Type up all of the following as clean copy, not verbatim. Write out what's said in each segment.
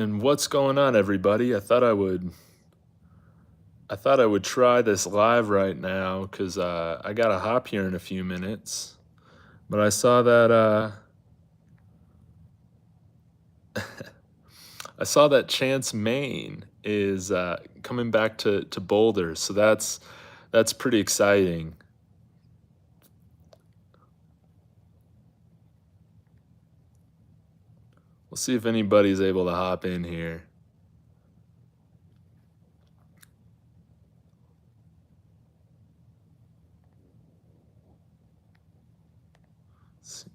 And what's going on, everybody? I thought I would try this live right now because I got to hop here in a few minutes. But I saw that I saw that Chance Maine is coming back to Boulder, so that's pretty exciting. We'll see if anybody's able to hop in here. Let's see.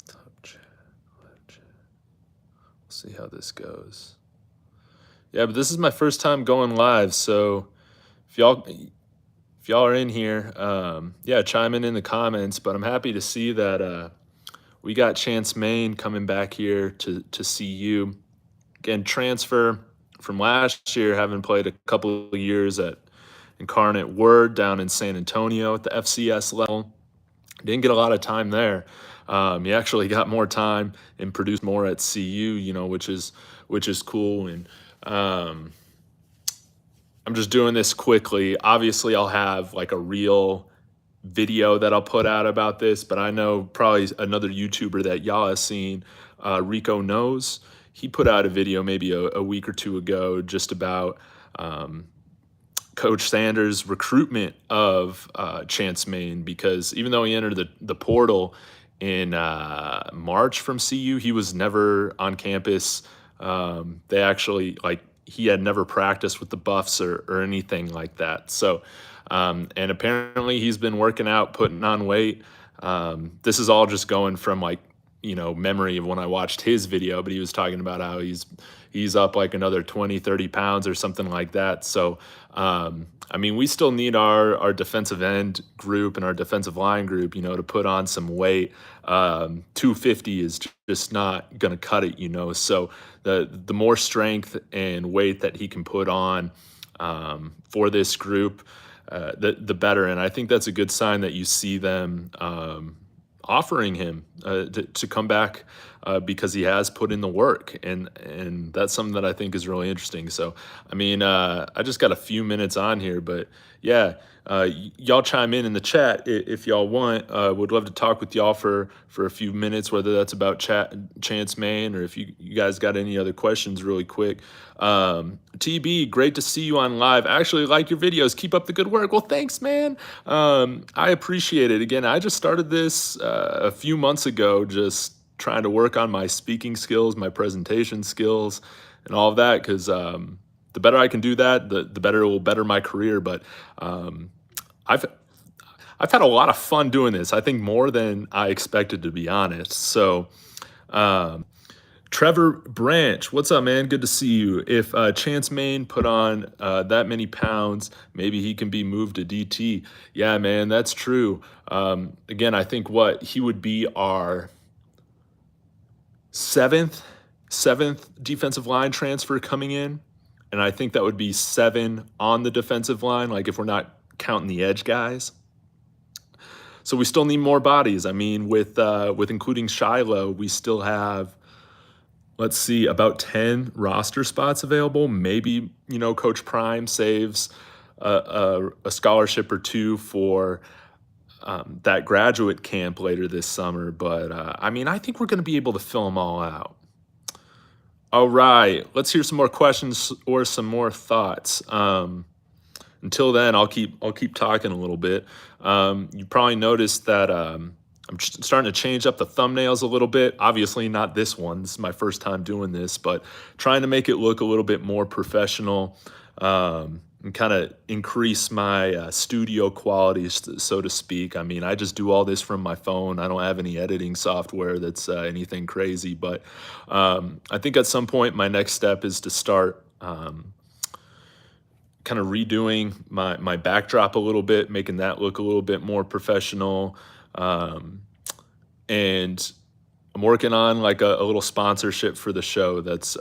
Top chat, live chat. We'll see how this goes. Yeah, but this is my first time going live, so if y'all are in here, yeah, chime in the comments. But I'm happy to see that we got Chance Maine coming back here to see you again. Transfer from last year, having played a couple of years at Incarnate Word down in San Antonio at the FCS level. Didn't get a lot of time there. He actually got more time and produced more at CU, which is cool. And um, I'm just doing this quickly. Obviously, I'll have like a real video that I'll put out about this, but I know probably another YouTuber that y'all have seen, Rico Knows. He put out a video maybe a week or two ago just about Coach Sanders' recruitment of Chance Maine, because even though he entered the portal in March from CU, he was never on campus. They actually, like, he had never practiced with the Buffs or anything like that. So, and apparently he's been working out, putting on weight. This is all just going from like, memory of when I watched his video, but he was talking about how he's up like another 20, 30 pounds or something like that. So, I mean, we still need our defensive end group and our defensive line group, to put on some weight. 250 is just not going to cut it, So the more strength and weight that he can put on for this group, the better. And I think that's a good sign that you see them offering him to come back because he has put in the work, and that's something that I think is really interesting. So, I mean, I just got a few minutes on here, but yeah, y'all chime in the chat if y'all want. Would love to talk with y'all for a few minutes, whether that's about Chance Maine or if you guys got any other questions really quick. TB, great to see you on live. Actually, like your videos. Keep up the good work. Well, thanks, man. I appreciate it. Again, I just started this a few months ago, just trying to work on my speaking skills, my presentation skills, and all of that. Because the better I can do that, the better it will better my career. But I've I've had a lot of fun doing this. I think more than I expected, to be honest. So. Um, Trevor Branch, what's up, man? Good to see you. If Chance Maine put on that many pounds, maybe he can be moved to DT. Yeah, man, that's true. Again, I think what he would be our seventh defensive line transfer coming in, and I think that would be 7 on the defensive line. Like if we're not counting the edge guys. So we still need more bodies. I mean, with including Shiloh, we still have, let's see, about 10 roster spots available. Maybe, Coach Prime saves a scholarship or two for that graduate camp later this summer. But I mean, I think we're going to be able to fill them all out. All right, let's hear some more questions or some more thoughts. Until then, I'll keep talking a little bit. You probably noticed that I'm starting to change up the thumbnails a little bit. Obviously, not this one. This is my first time doing this, but trying to make it look a little bit more professional and kind of increase my studio quality, so to speak. I mean, I just do all this from my phone. I don't have any editing software that's anything crazy. But I think at some point, my next step is to start kind of redoing my backdrop a little bit, making that look a little bit more professional. And I'm working on like a little sponsorship for the show that's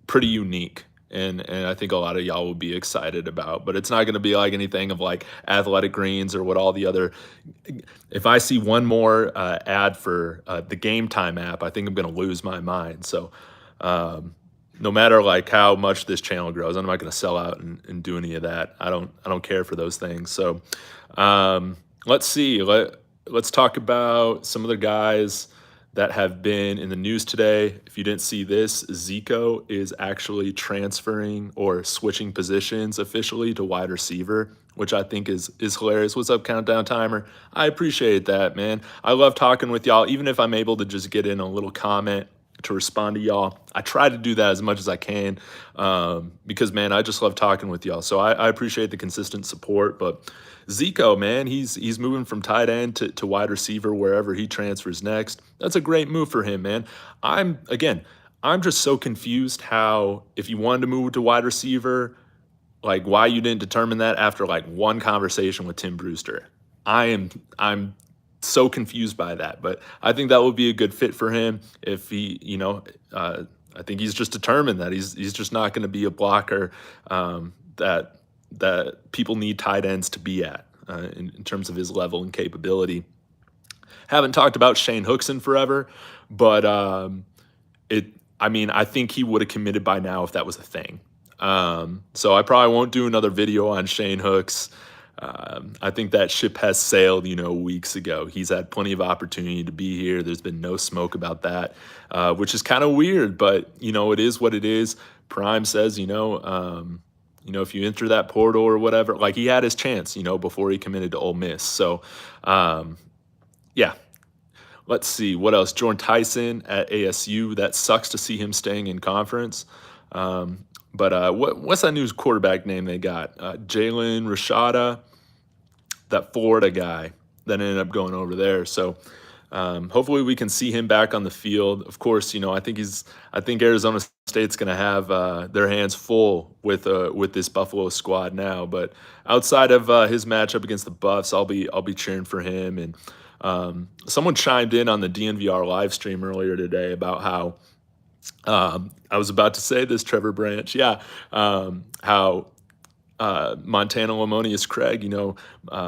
pretty unique. and I think a lot of y'all will be excited about. But it's not going to be like anything of like Athletic Greens or what all the other. If I see one more ad for the Game Time app, I think I'm going to lose my mind. So um, no matter like how much this channel grows, I'm not going to sell out and do any of that. I don't care for those things. So let's see. Let's talk about some of the guys that have been in the news today. If you didn't see this, Zico is actually transferring or switching positions officially to wide receiver, which I think is hilarious. What's up, Countdown Timer? I appreciate that, man. I love talking with y'all, even if I'm able to just get in a little comment to respond to y'all. I try to do that as much as I can because, man, I just love talking with y'all. So I appreciate the consistent support. But Zico, man, he's moving from tight end to wide receiver wherever he transfers next. That's a great move for him, man. I'm just so confused how if you wanted to move to wide receiver, like why you didn't determine that after like one conversation with Tim Brewster. I'm so confused by that, but I think that would be a good fit for him if he, I think he's just determined that he's just not going to be a blocker that people need tight ends to be at in terms of his level and capability. Haven't talked about Shane Hooks in forever, but it. I mean, I think he would have committed by now if that was a thing. So I probably won't do another video on Shane Hooks. I think that ship has sailed, weeks ago. He's had plenty of opportunity to be here. There's been no smoke about that, which is kind of weird, but it is what it is. Prime says, if you enter that portal or whatever, like he had his chance, before he committed to Ole Miss. So, yeah. Let's see what else. Jordan Tyson at ASU. That sucks to see him staying in conference. But what's that new quarterback name they got? Jalen Rashada, that Florida guy that ended up going over there. So hopefully we can see him back on the field. Of course, I think Arizona State's going to have their hands full with this Buffalo squad now. But outside of his matchup against the Buffs, I'll be cheering for him. And someone chimed in on the DNVR live stream earlier today about how. I was about to say this, Trevor Branch. Yeah, how Montana Lamonius Craig,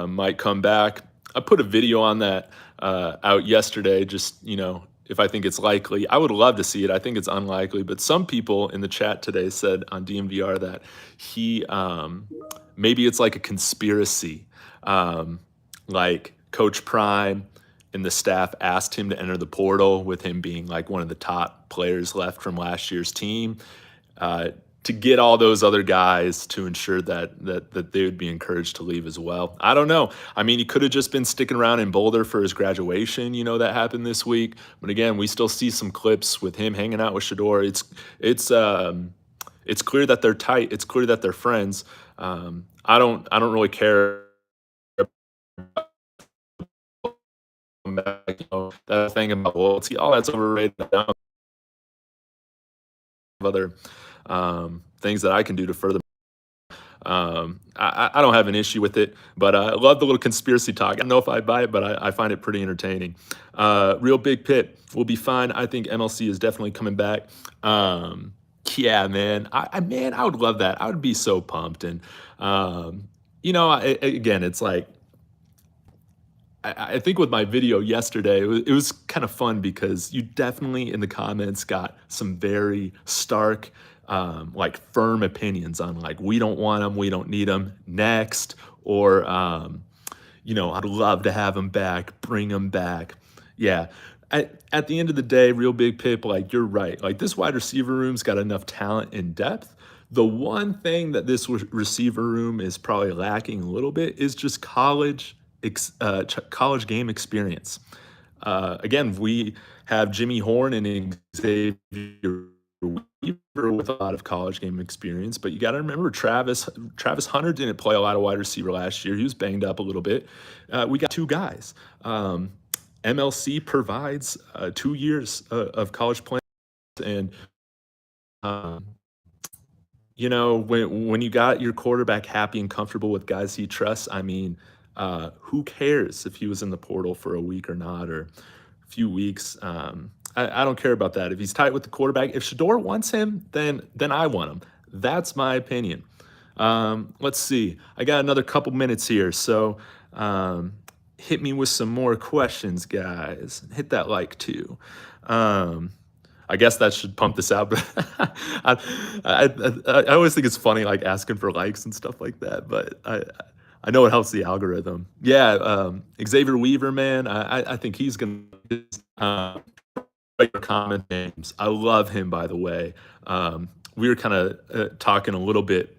might come back. I put a video on that out yesterday. Just if I think it's likely, I would love to see it. I think it's unlikely, but some people in the chat today said on DMVR that he maybe it's like a conspiracy, like Coach Prime and the staff asked him to enter the portal with him being like one of the top players left from last year's team to get all those other guys to ensure that they would be encouraged to leave as well. I don't know. I mean, he could have just been sticking around in Boulder for his graduation, that happened this week. But again, we still see some clips with him hanging out with Shador. It's clear that they're tight. It's clear that they're friends. I don't really care back, that thing about loyalty, all that's overrated. Other things that I can do to further. I don't have an issue with it, but I love the little conspiracy talk. I don't know if I buy it, but I find it pretty entertaining. Real Big Pit will be fine. I think MLC is definitely coming back. Yeah, man. I would love that. I would be so pumped. And again, it's like. I think with my video yesterday, it was kind of fun because you definitely in the comments got some very stark, like firm opinions on like, we don't want them, we don't need them, next, or, I'd love to have them back, bring them back. Yeah. At the end of the day, Real Big Pip, like you're right. Like this wide receiver room's got enough talent and depth. The one thing that this receiver room is probably lacking a little bit is just college game experience. Again, we have Jimmy Horn and Xavier Weaver with a lot of college game experience, but you got to remember Travis Hunter didn't play a lot of wide receiver last year. He was banged up a little bit. We got two guys. MLC provides 2 years of college playing, and when you got your quarterback happy and comfortable with guys he trusts, I mean, who cares if he was in the portal for a week or not, or a few weeks? I don't care about that. If he's tight with the quarterback, if Shador wants him, then I want him. That's my opinion. Let's see. I got another couple minutes here, so um, hit me with some more questions, guys. Hit that like too. Um, I guess that should pump this out, but I always think it's funny like asking for likes and stuff like that. But I know it helps the algorithm. Yeah, Xavier Weaver, man, I think he's gonna write comment names. I love him, by the way. We were kind of talking a little bit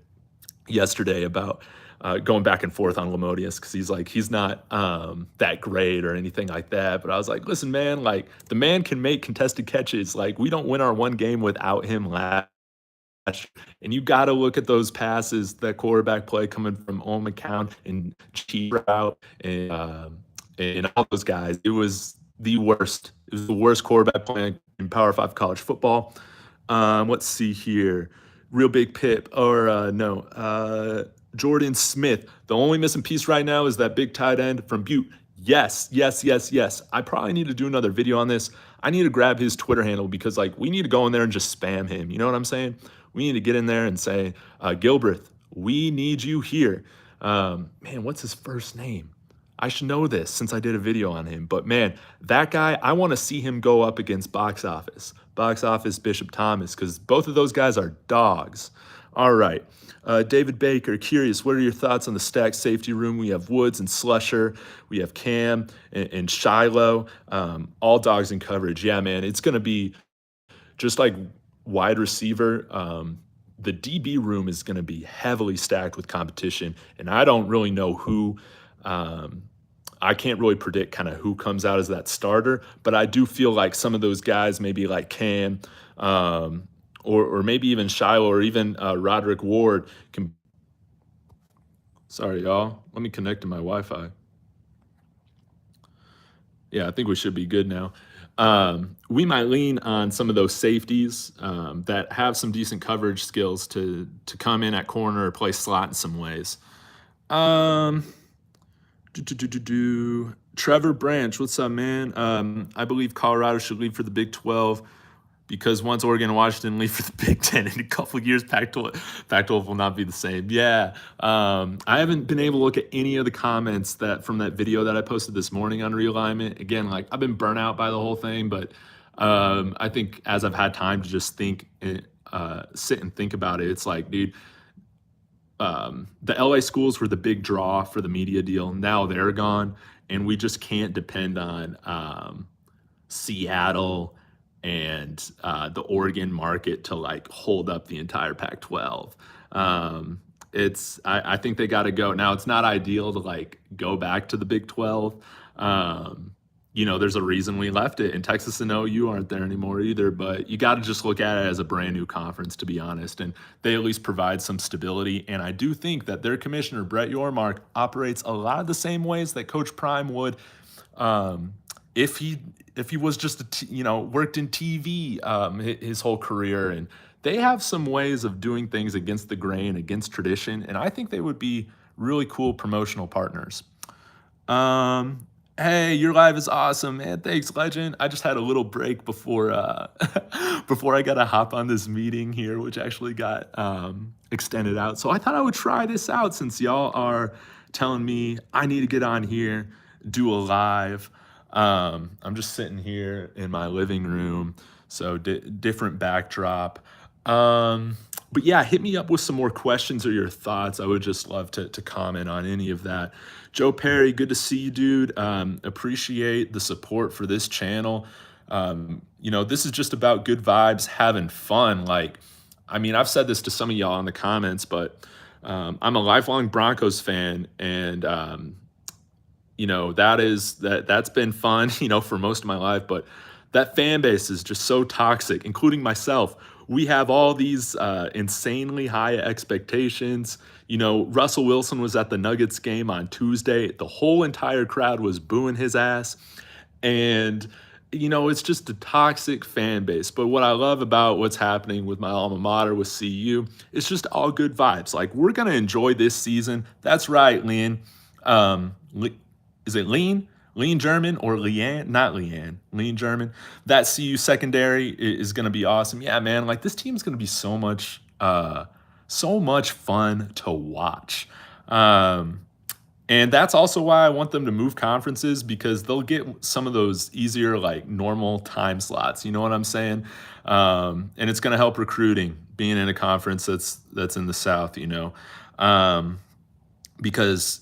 yesterday about going back and forth on Lamodius because he's like he's not that great or anything like that. But I was like, listen, man, like the man can make contested catches. Like we don't win our one game without him last. And you got to look at those passes, that quarterback play coming from Owen McCown and cheat route and all those guys. It was the worst. It was the worst quarterback play in Power Five college football. Let's see here. Real Big Pip or no, Jordan Smith. The only missing piece right now is that big tight end from Butte. Yes, yes, yes, yes. I probably need to do another video on this. I need to grab his Twitter handle because like we need to go in there and just spam him. You know what I'm saying? We need to get in there and say, Gilbreth, we need you here. Man, what's his first name? I should know this since I did a video on him. But man, that guy, I want to see him go up against Box Office. Box Office Bishop Thomas, because both of those guys are dogs. All right. David Baker, curious, what are your thoughts on the stacked safety room? We have Woods and Slusher. We have Cam and Shiloh. All dogs in coverage. Yeah, man, it's going to be just like wide receiver. The DB room is going to be heavily stacked with competition. And I don't really know who. I can't really predict kind of who comes out as that starter, but I do feel like some of those guys, maybe like Cam, or maybe even Shiloh, or even Roderick Ward can. Sorry, y'all. Let me connect to my Wi-Fi. Yeah, I think we should be good now. We might lean on some of those safeties that have some decent coverage skills to come in at corner or play slot in some ways. Trevor Branch, what's up, man? I believe Colorado should leave for the Big 12 because once Oregon and Washington leave for the Big 10 in a couple of years, Pac-12 will not be the same. Yeah, I haven't been able to look at any of the comments that from that video that I posted this morning on realignment. Again, like I've been burnt out by the whole thing, but I think as I've had time to just think, sit and think about it, it's like, dude, the LA schools were the big draw for the media deal. Now they're gone, and we just can't depend on Seattle and the Oregon market to like hold up the entire Pac-12. I think they got to go. Now it's not ideal to like go back to the Big 12. There's a reason we left it, and Texas and OU aren't there anymore either, but you got to just look at it as a brand new conference, to be honest, and they at least provide some stability. And I do think that their commissioner, Brett Yormark, operates a lot of the same ways that Coach Prime would if he was just worked in TV his whole career. And they have some ways of doing things against the grain, against tradition, and I think they would be really cool promotional partners. Hey, your live is awesome, man. Thanks, legend. I just had a little break before before I got to hop on this meeting here, which actually got extended out. So I thought I would try this out since y'all are telling me I need to get on here, do a live. I'm just sitting here in my living room, so different backdrop. But yeah, hit me up with some more questions or your thoughts. I would just love to comment on any of that. Joe Perry, good to see you, dude. Appreciate the support for this channel. This is just about good vibes, having fun. Like, I mean, I've said this to some of y'all in the comments, but I'm a lifelong Broncos fan, and that's been fun, for most of my life. But that fan base is just so toxic, including myself. We have all these insanely high expectations. Russell Wilson was at the Nuggets game on Tuesday. The whole entire crowd was booing his ass. And, it's just a toxic fan base. But what I love about what's happening with my alma mater, with CU, it's just all good vibes. Like, we're going to enjoy this season. That's right, Lean. Is it Lean? Lean German or Leanne? Not Leanne. Lean German. That CU secondary is going to be awesome. Yeah, man. Like, this team's going to be so much so much fun to watch. Um, and that's also why I want them to move conferences because they'll get some of those easier, like normal time slots. You know what I'm saying? And it's going to help recruiting being in a conference that's in the South. Um, because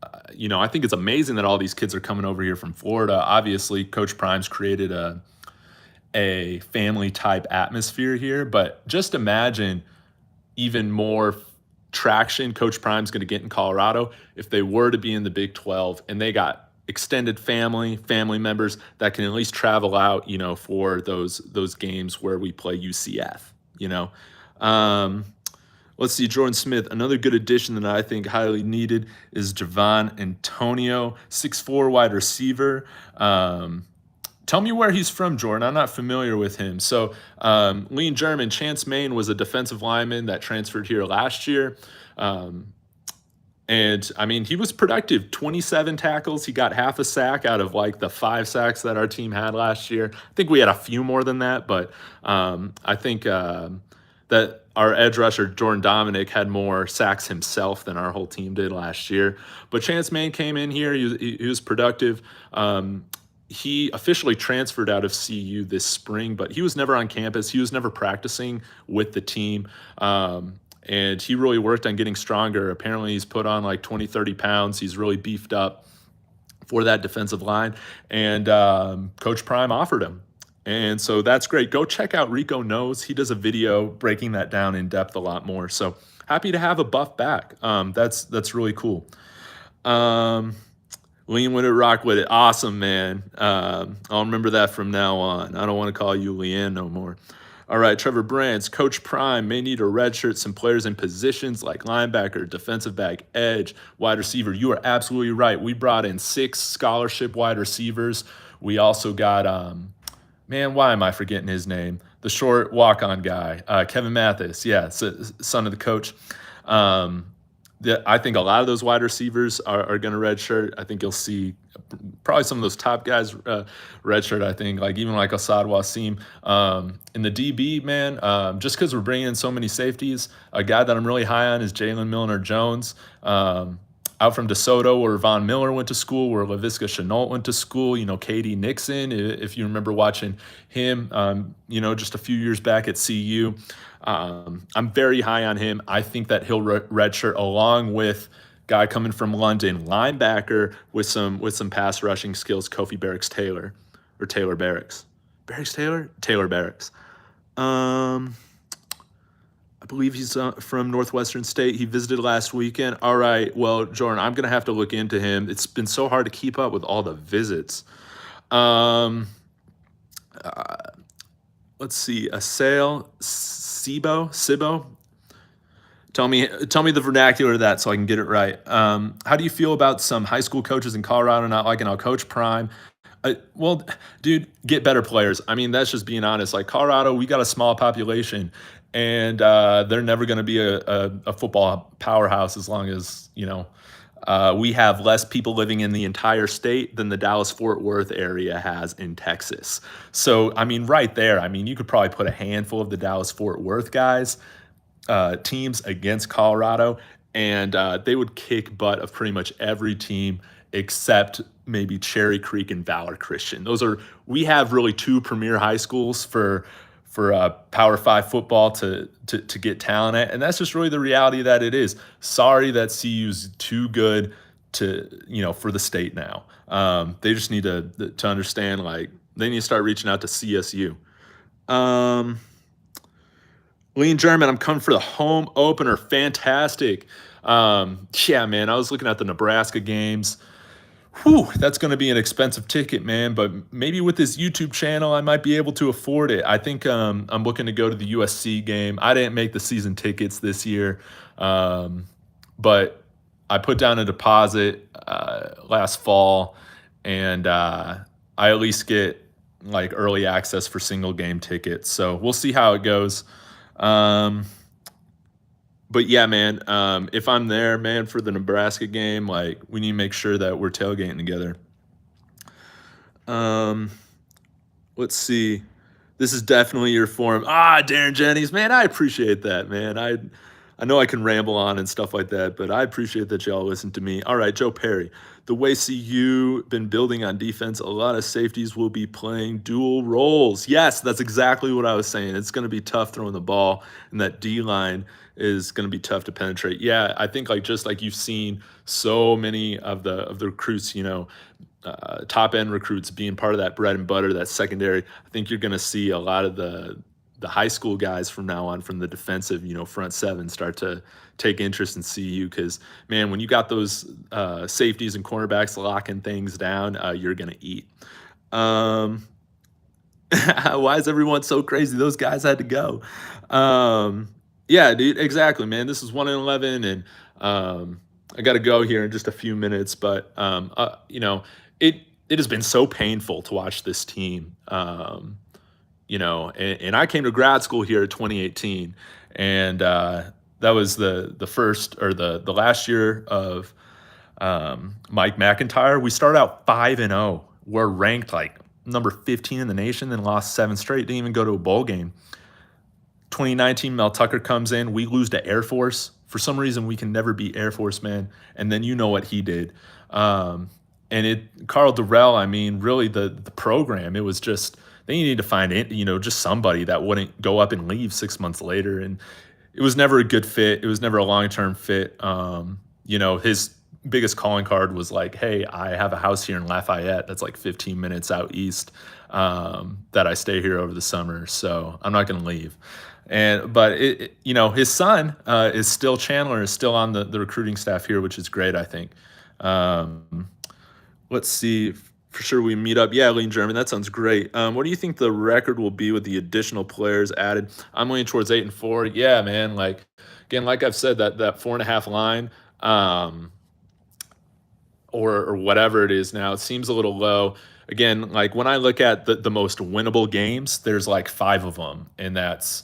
I think it's amazing that all these kids are coming over here from Florida. Obviously, Coach Prime's created a family type atmosphere here, but just imagine even more traction Coach Prime's going to get in Colorado if they were to be in the Big 12 and they got extended family members that can at least travel out, for those games where we play UCF, you know. Um, let's see, Jordan Smith, another good addition that I think highly needed is Javon Antonio, 6'4" wide receiver. Tell me where he's from, Jordan. I'm not familiar with him. So, Lean German, Chance Main was a defensive lineman that transferred here last year. Um, and I mean, he was productive 27 tackles. He got half a sack out of like the 5 sacks that our team had last year. I think we had a few more than that, but I think that our edge rusher, Jordan Dominic, had more sacks himself than our whole team did last year. But Chance Main came in here. He was productive. He officially transferred out of CU this spring, but he was never on campus. He was never practicing with the team. And he really worked on getting stronger. Apparently, he's put on like 20, 30 pounds. He's really beefed up for that defensive line. And Coach Prime offered him. And so that's great. Go check out Rico Knows. He does a video breaking that down in depth a lot more. So happy to have a buff back. That's really cool. Lean with it, rock with it. Awesome, man. I'll remember that from now on. I don't want to call you Leanne no more. All right, Trevor Brands, Coach Prime may need to redshirt some players in positions like linebacker, defensive back, edge, wide receiver. You are absolutely right. We brought in 6 scholarship wide receivers. We also got, man, why am I forgetting his name? The short walk-on guy, Kevin Mathis. Yeah, son of the coach. I think a lot of those wide receivers are going to redshirt. I think you'll see probably some of those top guys redshirt. I think even like Asad Wasim. In the DB, man, just because we're bringing in so many safeties, a guy that I'm really high on is Jalen Milner-Jones. Out from DeSoto, where Von Miller went to school, where LaVisca Chenault went to school. Katie Nixon, if you remember watching him, just a few years back at CU. I'm very high on him. I think that he'll redshirt along with guy coming from London, linebacker with some pass rushing skills, Kofi Barracks-Taylor, or Taylor Barracks. Barracks-Taylor? Taylor Barracks. I believe he's from Northwestern State. He visited last weekend. All right, well, Jordan, I'm going to have to look into him. It's been so hard to keep up with all the visits. Let's see, Sibo. Tell me the vernacular of that so I can get it right. How do you feel about some high school coaches in Colorado not liking how Coach Prime? Well, dude, get better players. I mean, that's just being honest. Like Colorado, we got a small population, and they're never going to be a football powerhouse as long as we have less people living in the entire state than the Dallas-Fort Worth area has in Texas. So, I mean, right there, I mean, you could probably put a handful of the Dallas-Fort Worth guys, teams against Colorado, and they would kick butt of pretty much every team except maybe Cherry Creek and Valor Christian. We have really 2 premier high schools for Power 5 football to get talent at, and that's just really the reality that it is. Sorry that CU's too good for the state now. They just need to understand, like, they need to start reaching out to CSU. Lean German, I'm coming for the home opener. Fantastic. Yeah, man, I was looking at the Nebraska games. Whew, that's going to be an expensive ticket, man. But maybe with this YouTube channel, I might be able to afford it. I think I'm looking to go to the USC game. I didn't make the season tickets this year, but I put down a deposit last fall, and I at least get like early access for single game tickets. So we'll see how it goes. But yeah, man, if I'm there, man, for the Nebraska game, like, we need to make sure that we're tailgating together. Let's see. This is definitely your form. Darren Jennings, man, I appreciate that, man. I know I can ramble on and stuff like that, but I appreciate that y'all listen to me. All right, Joe Perry. The way CU been building on defense, a lot of safeties will be playing dual roles. Yes, that's exactly what I was saying. It's going to be tough throwing the ball, and that D line is going to be tough to penetrate. Yeah, I think like just like you've seen so many of the recruits, top end recruits being part of that bread and butter, that secondary. I think you're going to see a lot of the high school guys from now on, from the defensive, front seven, start to take interest in CU because, man, when you got those safeties and cornerbacks locking things down, you're going to eat. Um, why is everyone so crazy? Those guys had to go. Yeah, dude, exactly, man. This is 1-11, and I got to go here in just a few minutes. But it has been so painful to watch this team. And I came to grad school here in 2018, and that was the first or the last year of Mike McIntyre. We started out 5-0. We're ranked like number 15 in the nation, then lost 7 straight. Didn't even go to a bowl game. 2019, Mel Tucker comes in. We lose to Air Force. For some reason, we can never beat Air Force, man. And then you know what he did. Carl Durrell, I mean, really the program, it was just, then you need to find it, just somebody that wouldn't go up and leave 6 months later. And it was never a good fit. It was never a long-term fit. His biggest calling card was like, hey, I have a house here in Lafayette that's like 15 minutes out east, that I stay here over the summer. So I'm not going to leave. But his son is still Chandler, is still on the recruiting staff here, which is great, I think. Let's see. For sure we meet up. Yeah, Lean German, that sounds great. What do you think the record will be with the additional players added? I'm leaning towards 8-4. Yeah, man. Like I've said, that 4.5 line, or whatever it is now, it seems a little low. Again, like when I look at the most winnable games, there's like 5 of them, and that's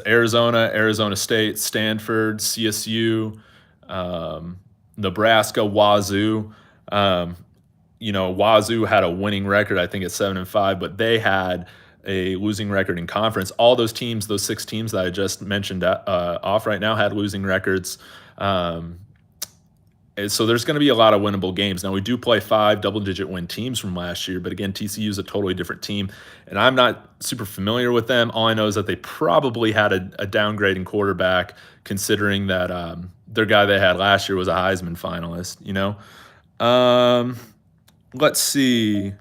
Arizona, Arizona State, Stanford, CSU, Nebraska, Wazoo. Wazoo had a winning record, I think at 7-5, but they had a losing record in conference. All those teams, those 6 teams that I just mentioned off right now, had losing records. And so there's going to be a lot of winnable games. Now, we do play 5 double-digit win teams from last year, but again, TCU is a totally different team, and I'm not super familiar with them. All I know is that they probably had a downgrading quarterback, considering that their guy they had last year was a Heisman finalist, Let's see.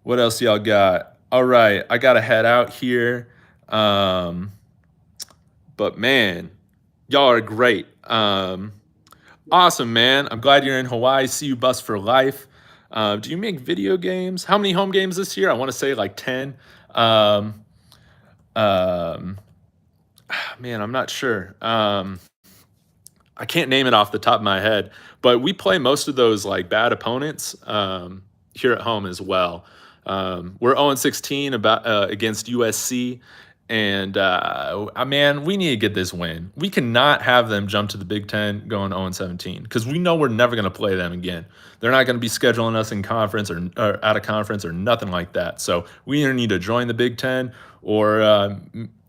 What else y'all got? All right, I got to head out here. But, man, y'all are great. Awesome, man. I'm glad you're in Hawaii. CU Bus for life. Do you make video games? How many home games this year? I want to say like 10. Man, I'm not sure. I can't name it off the top of my head, but we play most of those like bad opponents here at home as well. We're 0-16 against USC. And, man, we need to get this win. We cannot have them jump to the Big Ten going 0-17 because we know we're never going to play them again. They're not going to be scheduling us in conference or out of conference or nothing like that. So we either need to join the Big Ten or,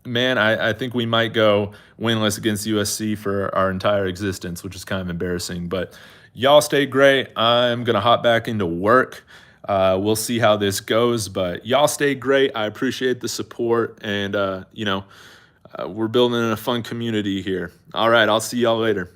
man, I think we might go winless against USC for our entire existence, which is kind of embarrassing. But y'all stay great. I'm going to hop back into work. We'll see how this goes, but y'all stay great. I appreciate the support, and we're building a fun community here. All right, I'll see y'all later.